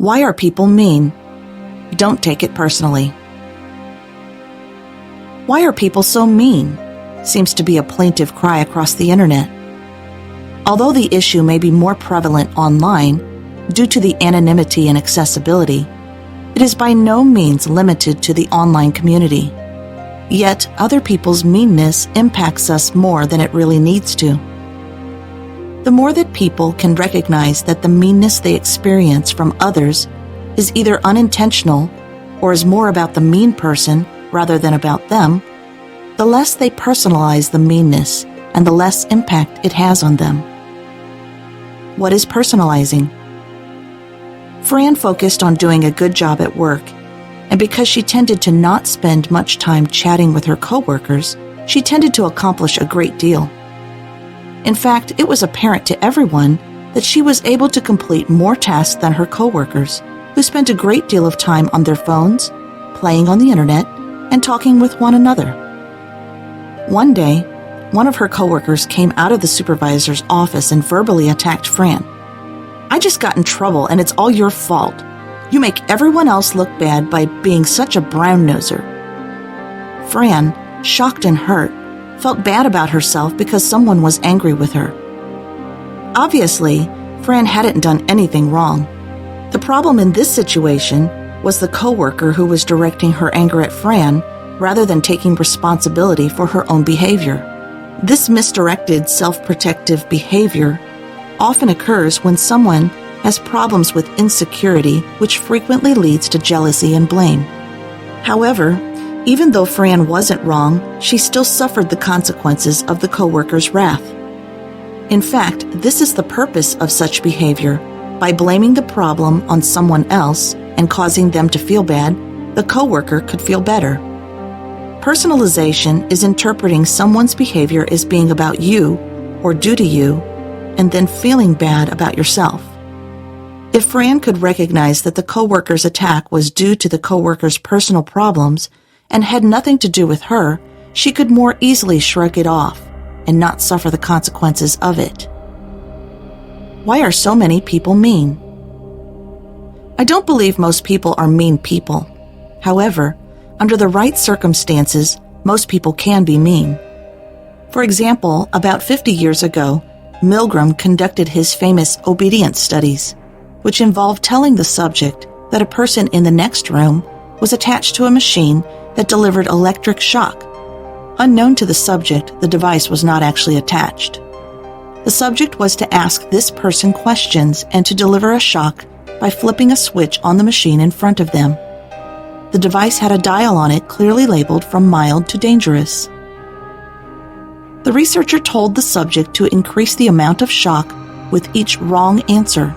Why are people mean? Don't take it personally. Why are people so mean? Seems to be a plaintive cry across the internet. Although the issue may be more prevalent online due to the anonymity and accessibility, it is by no means limited to the online community. Yet, other people's meanness impacts us more than it really needs to. The more that people can recognize that the meanness they experience from others is either unintentional or is more about the mean person rather than about them, the less they personalize the meanness and the less impact it has on them. What is personalizing? Fran focused on doing a good job at work, and because she tended to not spend much time chatting with her coworkers, she tended to accomplish a great deal. In fact, it was apparent to everyone that she was able to complete more tasks than her coworkers, who spent a great deal of time on their phones, playing on the internet, and talking with one another. One day, one of her coworkers came out of the supervisor's office and verbally attacked Fran. "I just got in trouble and it's all your fault. You make everyone else look bad by being such a brown-noser." Fran, shocked and hurt, felt bad about herself because someone was angry with her. Obviously, Fran hadn't done anything wrong. The problem in this situation was the coworker who was directing her anger at Fran rather than taking responsibility for her own behavior. This misdirected self-protective behavior often occurs when someone has problems with insecurity, which frequently leads to jealousy and blame. However, even though Fran wasn't wrong, she still suffered the consequences of the coworker's wrath. In fact, this is the purpose of such behavior. By blaming the problem on someone else and causing them to feel bad, the coworker could feel better. Personalization is interpreting someone's behavior as being about you or due to you, and then feeling bad about yourself. If Fran could recognize that the coworker's attack was due to the coworker's personal problems and had nothing to do with her, she could more easily shrug it off and not suffer the consequences of it. Why are so many people mean? I don't believe most people are mean people. However, under the right circumstances, most people can be mean. For example, about 50 years ago, Milgram conducted his famous obedience studies, which involved telling the subject that a person in the next room was attached to a machine that delivered electric shock. Unknown to the subject, the device was not actually attached. The subject was to ask this person questions and to deliver a shock by flipping a switch on the machine in front of them. The device had a dial on it clearly labeled from mild to dangerous. The researcher told the subject to increase the amount of shock with each wrong answer.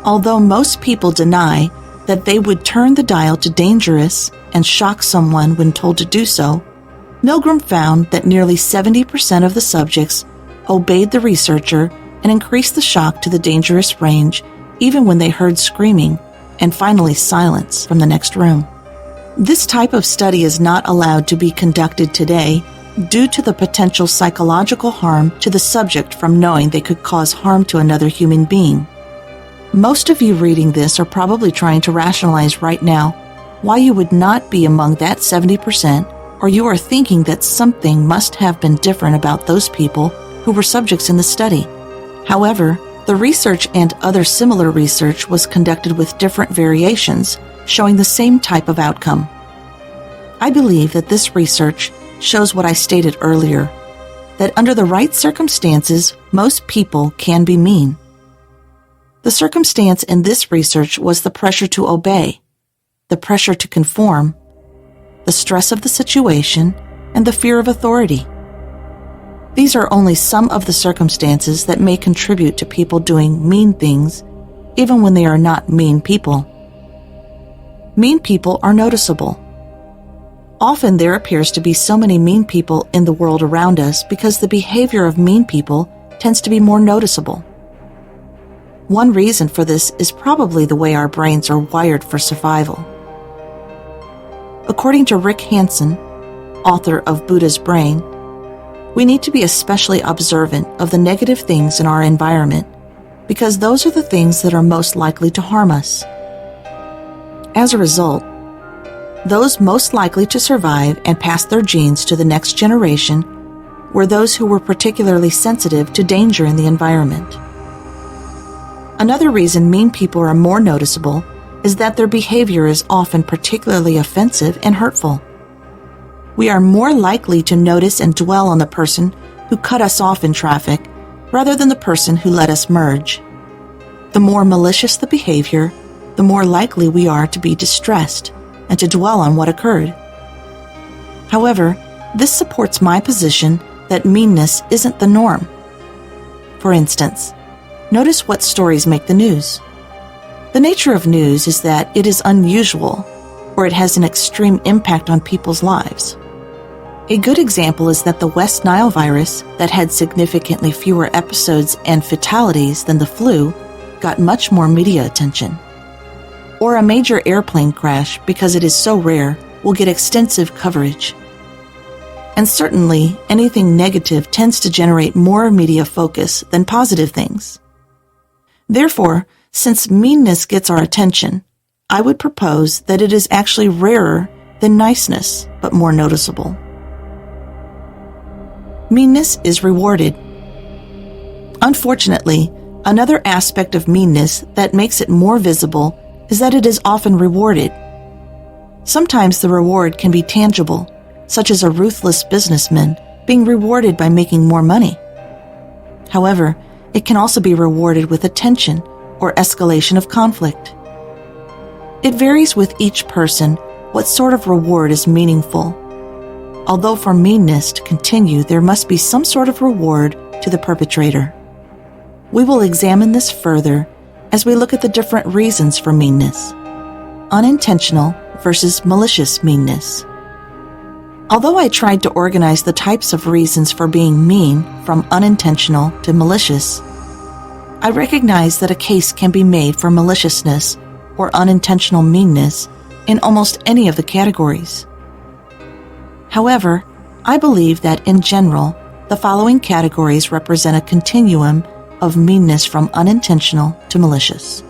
Although most people deny that they would turn the dial to dangerous and shock someone when told to do so, Milgram found that nearly 70% of the subjects obeyed the researcher and increased the shock to the dangerous range even when they heard screaming and finally silence from the next room. This type of study is not allowed to be conducted today due to the potential psychological harm to the subject from knowing they could cause harm to another human being. Most of you reading this are probably trying to rationalize right now why you would not be among that 70%, or you are thinking that something must have been different about those people who were subjects in the study. However, the research and other similar research was conducted with different variations, showing the same type of outcome. I believe that this research shows what I stated earlier, that under the right circumstances, most people can be mean. The circumstance in this research was the pressure to obey, the pressure to conform, the stress of the situation, and the fear of authority. These are only some of the circumstances that may contribute to people doing mean things, even when they are not mean people. Mean people are noticeable. Often there appears to be so many mean people in the world around us because the behavior of mean people tends to be more noticeable. One reason for this is probably the way our brains are wired for survival. According to Rick Hanson, author of Buddha's Brain, we need to be especially observant of the negative things in our environment because those are the things that are most likely to harm us. As a result, those most likely to survive and pass their genes to the next generation were those who were particularly sensitive to danger in the environment. Another reason mean people are more noticeable is that their behavior is often particularly offensive and hurtful. We are more likely to notice and dwell on the person who cut us off in traffic rather than the person who let us merge. The more malicious the behavior, the more likely we are to be distressed and to dwell on what occurred. However, this supports my position that meanness isn't the norm. For instance, notice what stories make the news. The nature of news is that it is unusual, or it has an extreme impact on people's lives. A good example is that the West Nile virus, that had significantly fewer episodes and fatalities than the flu, got much more media attention. Or a major airplane crash, because it is so rare, will get extensive coverage. And certainly, anything negative tends to generate more media focus than positive things. Therefore, since meanness gets our attention, I would propose that it is actually rarer than niceness, but more noticeable. Meanness is rewarded. Unfortunately, another aspect of meanness that makes it more visible is that it is often rewarded. Sometimes the reward can be tangible, such as a ruthless businessman being rewarded by making more money. However, it can also be rewarded with attention or escalation of conflict. It varies with each person what sort of reward is meaningful. Although for meanness to continue, there must be some sort of reward to the perpetrator. We will examine this further as we look at the different reasons for meanness. Unintentional versus malicious meanness. Although I tried to organize the types of reasons for being mean from unintentional to malicious, I recognize that a case can be made for maliciousness or unintentional meanness in almost any of the categories. However, I believe that in general, the following categories represent a continuum of meanness from unintentional to malicious.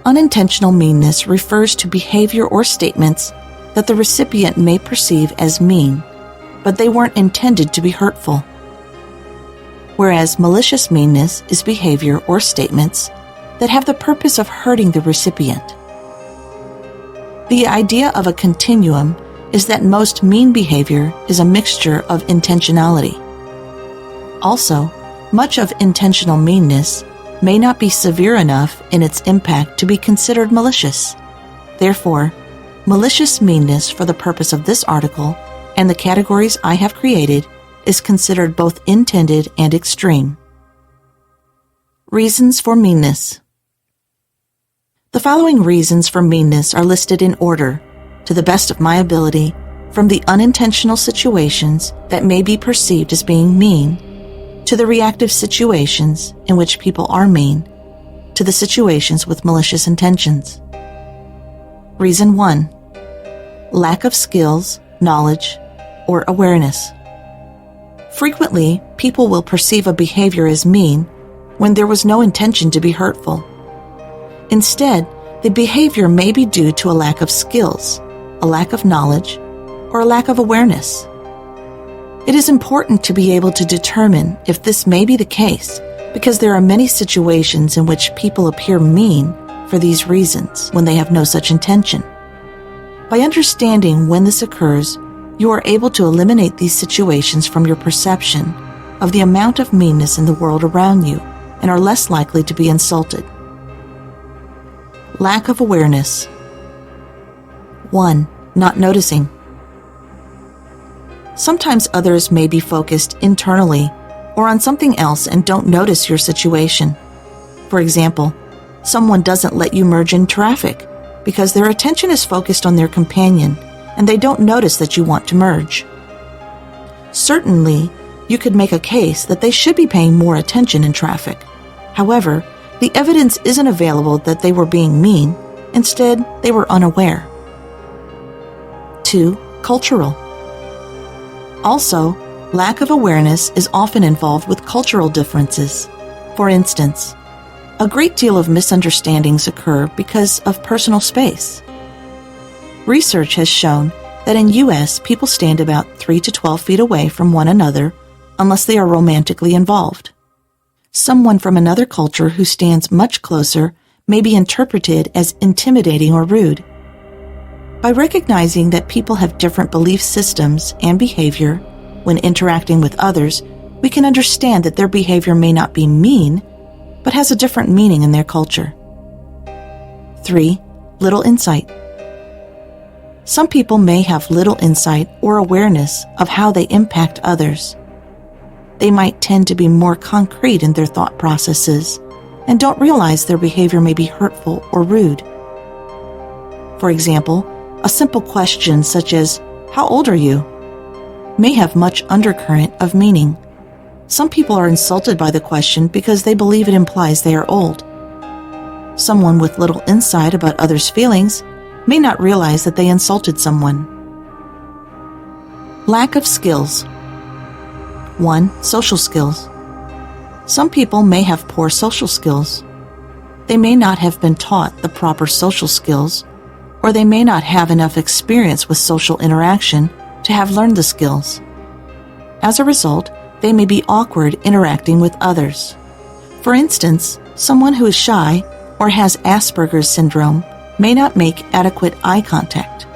Unintentional meanness refers to behavior or statements that the recipient may perceive as mean, but they weren't intended to be hurtful. Whereas malicious meanness is behavior or statements that have the purpose of hurting the recipient. The idea of a continuum is that most mean behavior is a mixture of intentionality. Also, much of intentional meanness may not be severe enough in its impact to be considered malicious. Therefore, malicious meanness for the purpose of this article and the categories I have created is considered both intended and extreme. Reasons for meanness. The following reasons for meanness are listed in order, to the best of my ability, from the unintentional situations that may be perceived as being mean, to the reactive situations in which people are mean, to the situations with malicious intentions. Reason 1. Lack of skills, knowledge, or awareness. Frequently, people will perceive a behavior as mean when there was no intention to be hurtful. Instead, the behavior may be due to a lack of skills, a lack of knowledge, or a lack of awareness. It is important to be able to determine if this may be the case because there are many situations in which people appear mean for these reasons when they have no such intention. By understanding when this occurs, you are able to eliminate these situations from your perception of the amount of meanness in the world around you and are less likely to be insulted. Lack of awareness. 1. Not noticing. Sometimes others may be focused internally or on something else and don't notice your situation. For example, someone doesn't let you merge in traffic because their attention is focused on their companion and they don't notice that you want to merge. Certainly, you could make a case that they should be paying more attention in traffic. However, the evidence isn't available that they were being mean. Instead, they were unaware. 2. Cultural. Also, lack of awareness is often involved with cultural differences. For instance, A great deal of misunderstandings occur because of personal space. Research has shown that in U.S., people stand about 3 to 12 feet away from one another unless they are romantically involved. Someone from another culture who stands much closer may be interpreted as intimidating or rude. By recognizing that people have different belief systems and behavior when interacting with others, we can understand that their behavior may not be mean, but has a different meaning in their culture. 3. Little insight. Some people may have little insight or awareness of how they impact others. They might tend to be more concrete in their thought processes and don't realize their behavior may be hurtful or rude. For example, a simple question such as, "How old are you?" may have much undercurrent of meaning. Some people are insulted by the question because they believe it implies they are old. Someone with little insight about others' feelings may not realize that they insulted someone. Lack of skills. 1. Social skills. Some people may have poor social skills. They may not have been taught the proper social skills, or they may not have enough experience with social interaction to have learned the skills. As a result, they may be awkward interacting with others. For instance, someone who is shy or has Asperger's syndrome may not make adequate eye contact.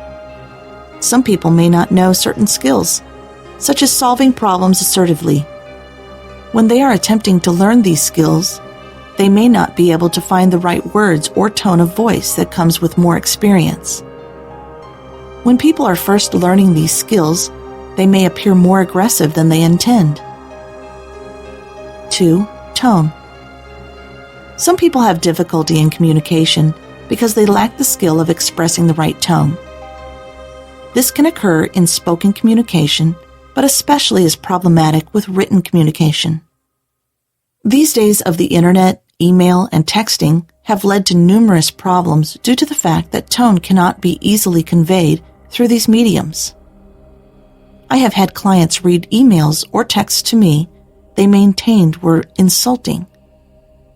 Some people may not know certain skills, such as solving problems assertively. When they are attempting to learn these skills, they may not be able to find the right words or tone of voice that comes with more experience. When people are first learning these skills, they may appear more aggressive than they intend. 2. Tone. Some people have difficulty in communication because they lack the skill of expressing the right tone. This can occur in spoken communication, but especially is problematic with written communication. These days of the internet, email, and texting have led to numerous problems due to the fact that tone cannot be easily conveyed through these mediums. I have had clients read emails or texts to me they maintained were insulting.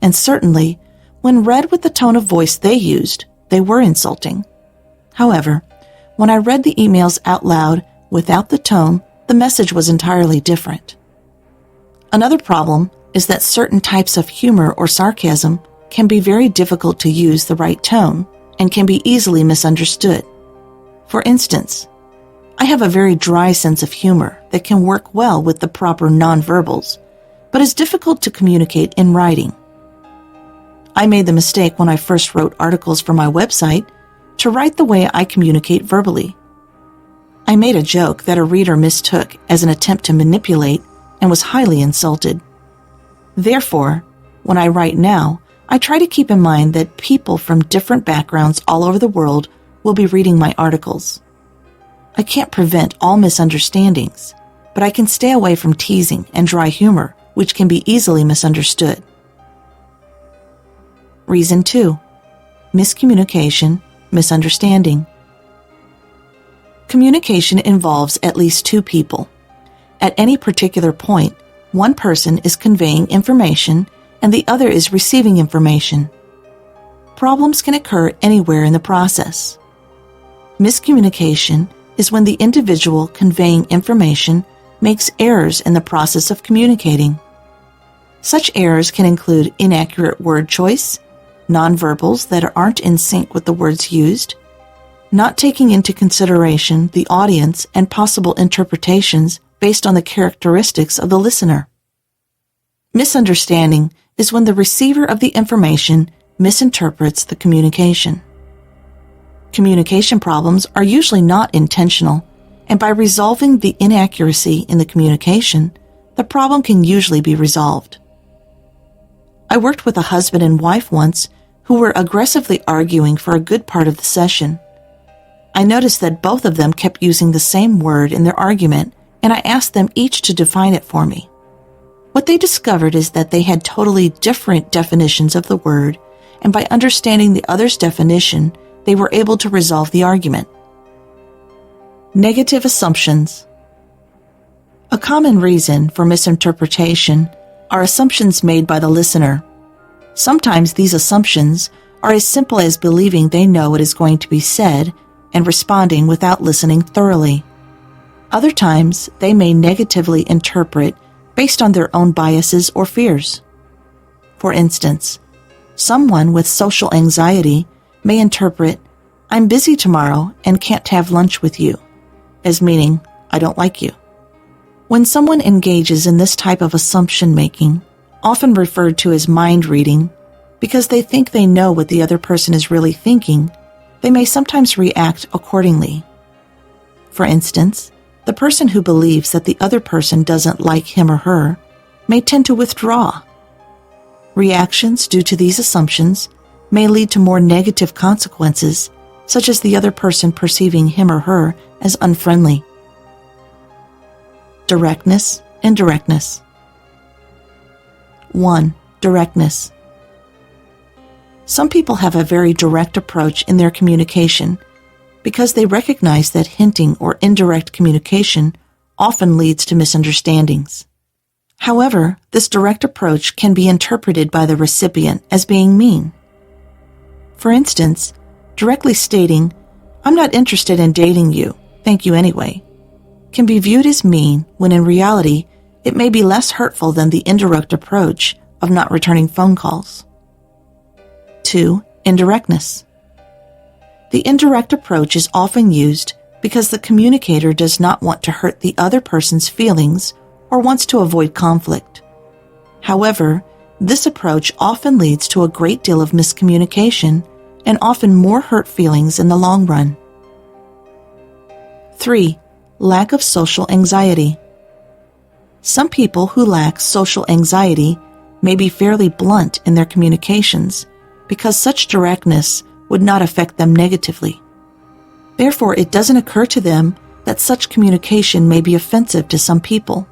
And certainly, when read with the tone of voice they used, they were insulting. However, when I read the emails out loud without the tone, the message was entirely different. Another problem is that certain types of humor or sarcasm can be very difficult to use the right tone and can be easily misunderstood. For instance, I have a very dry sense of humor that can work well with the proper nonverbals, but is difficult to communicate in writing. I made the mistake when I first wrote articles for my website to write the way I communicate verbally. I made a joke that a reader mistook as an attempt to manipulate and was highly insulted. Therefore, when I write now, I try to keep in mind that people from different backgrounds all over the world will be reading my articles. I can't prevent all misunderstandings, but I can stay away from teasing and dry humor, which can be easily misunderstood. Reason 2. Miscommunication, misunderstanding. Communication involves at least two people. At any particular point, one person is conveying information and the other is receiving information. Problems can occur anywhere in the process. Miscommunication is when the individual conveying information makes errors in the process of communicating. Such errors can include inaccurate word choice, nonverbals that aren't in sync with the words used, not taking into consideration the audience and possible interpretations based on the characteristics of the listener. Misunderstanding is when the receiver of the information misinterprets the communication. Communication problems are usually not intentional, and by resolving the inaccuracy in the communication, the problem can usually be resolved. I worked with a husband and wife once who were aggressively arguing for a good part of the session. I noticed that both of them kept using the same word in their argument, and I asked them each to define it for me. What they discovered is that they had totally different definitions of the word, and by understanding the other's definition, they were able to resolve the argument. Negative assumptions. A common reason for misinterpretation are assumptions made by the listener. Sometimes these assumptions are as simple as believing they know what is going to be said and responding without listening thoroughly. Other times, they may negatively interpret based on their own biases or fears. For instance, someone with social anxiety may interpret, "I'm busy tomorrow and can't have lunch with you," as meaning, "I don't like you." When someone engages in this type of assumption making, often referred to as mind reading, because they think they know what the other person is really thinking, they may sometimes react accordingly. For instance, the person who believes that the other person doesn't like him or her may tend to withdraw. Reactions due to these assumptions may lead to more negative consequences, such as the other person perceiving him or her as unfriendly. Directness and indirectness. 1. Directness. Some people have a very direct approach in their communication because they recognize that hinting or indirect communication often leads to misunderstandings. However, this direct approach can be interpreted by the recipient as being mean. For instance, directly stating, "I'm not interested in dating you, thank you anyway," can be viewed as mean when in reality it may be less hurtful than the indirect approach of not returning phone calls. 2. Indirectness. The indirect approach is often used because the communicator does not want to hurt the other person's feelings or wants to avoid conflict. However, this approach often leads to a great deal of miscommunication and often more hurt feelings in the long run. 3. Lack of social anxiety. Some people who lack social anxiety may be fairly blunt in their communications because such directness would not affect them negatively. Therefore, it doesn't occur to them that such communication may be offensive to some people.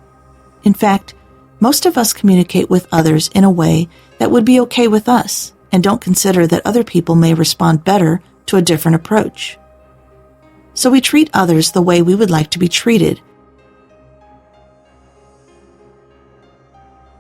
In fact, most of us communicate with others in a way that would be okay with us and don't consider that other people may respond better to a different approach. So we treat others the way we would like to be treated